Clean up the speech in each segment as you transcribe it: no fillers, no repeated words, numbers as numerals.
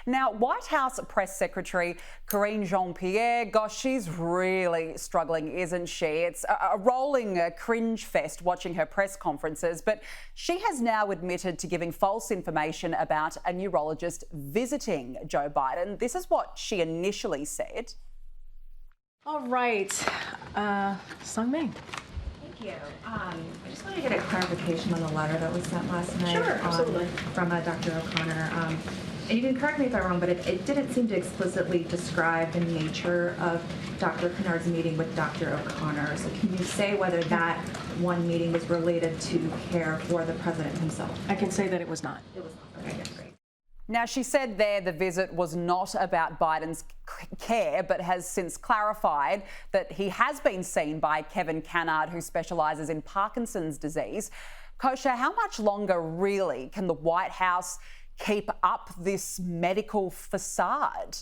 Now, White House Press Secretary Karine Jean-Pierre, gosh, she's really struggling, isn't she? It's a rolling cringe fest watching her press conferences, but she has now admitted to giving false information about a neurologist visiting Joe Biden. This is what she initially said. All right, Sung Ming. Thank you. I just wanted to get a clarification on the letter that was sent last night. Sure, absolutely. From Dr. O'Connor. And you can correct me if I'm wrong, but it didn't seem to explicitly describe the nature of Dr. Kennard's meeting with Dr. O'Connor. So can you say whether that one meeting was related to care for the president himself? I can say that it was not. It was not. Okay, great. Now, she said there the visit was not about Biden's care, but has since clarified that he has been seen by Kevin Kennard, who specialises in Parkinson's disease. Kosha, how much longer really can the White House keep up this medical facade?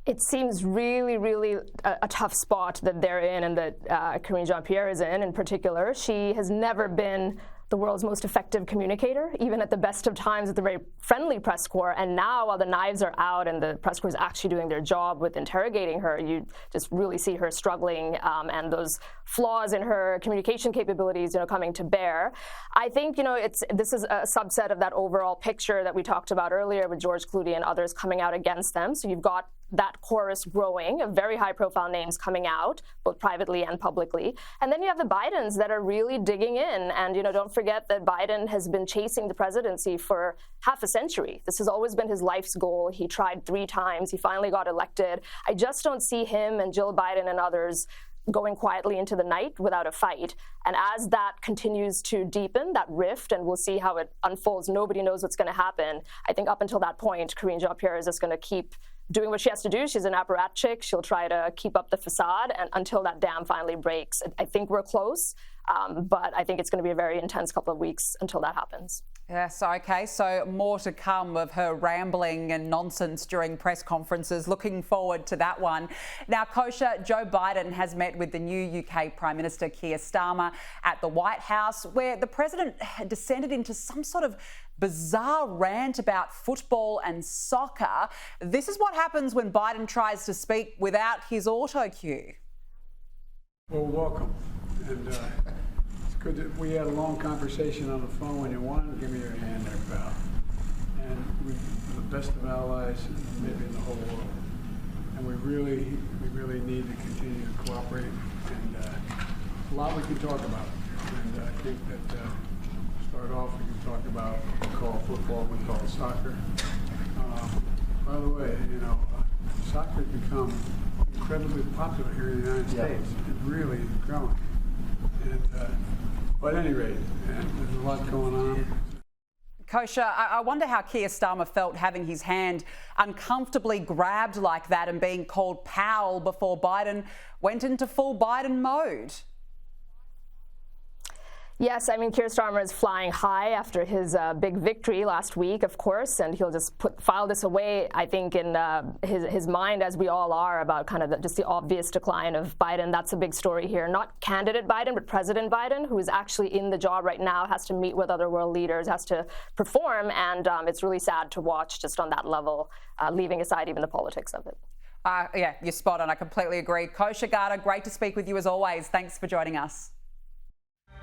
It seems really a tough spot that they're in, and that Karine Jean-Pierre is in particular. She has never been the world's most effective communicator, even at the best of times with a very friendly press corps. And now, while the knives are out and the press corps is actually doing their job with interrogating her, you just really see her struggling, and those flaws in her communication capabilities, coming to bear. I think, this is a subset of that overall picture that we talked about earlier with George Clooney and others coming out against them. So you've got that chorus growing of very high-profile names coming out, both privately and publicly. And then you have the Bidens that are really digging in. And, don't forget that Biden has been chasing the presidency for half a century. This has always been his life's goal. He tried 3 times. He finally got elected. I just don't see him and Jill Biden and others going quietly into the night without a fight. And as that continues to deepen, that rift, and we'll see how it unfolds, nobody knows what's going to happen. I think up until that point, Karine Jean-Pierre is just going to keep doing what she has to do. She's an apparatchik. She'll try to keep up the facade and until that dam finally breaks. I think we're close, but I think it's going to be a very intense couple of weeks until that happens. Yes, OK. So more to come of her rambling and nonsense during press conferences. Looking forward to that one. Now, Kosha, Joe Biden has met with the new UK Prime Minister Keir Starmer at the White House, where the president had descended into some sort of bizarre rant about football and soccer. This is what happens when Biden tries to speak without his auto cue. Well, welcome. And it's good that we had a long conversation on the phone. When you want, give me your hand there, pal. And we're the best of allies maybe in the whole world. And we really need to continue to cooperate. And a lot we can talk about. And I think that start off, we can talk about what we call football, we call soccer. By the way, soccer has become incredibly popular here in the United States. It really is growing. And, but at any rate, there's a lot going on. Kosha, I wonder how Keir Starmer felt having his hand uncomfortably grabbed like that and being called pal before Biden went into full Biden mode. Yes, I mean, Keir Starmer is flying high after his big victory last week, of course, and he'll just file this away, I think, in his mind, as we all are, about kind of just the obvious decline of Biden. That's a big story here. Not candidate Biden, but President Biden, who is actually in the job right now, has to meet with other world leaders, has to perform, and it's really sad to watch just on that level, leaving aside even the politics of it. Yeah, you're spot on. I completely agree. Kosha Gada, great to speak with you as always. Thanks for joining us.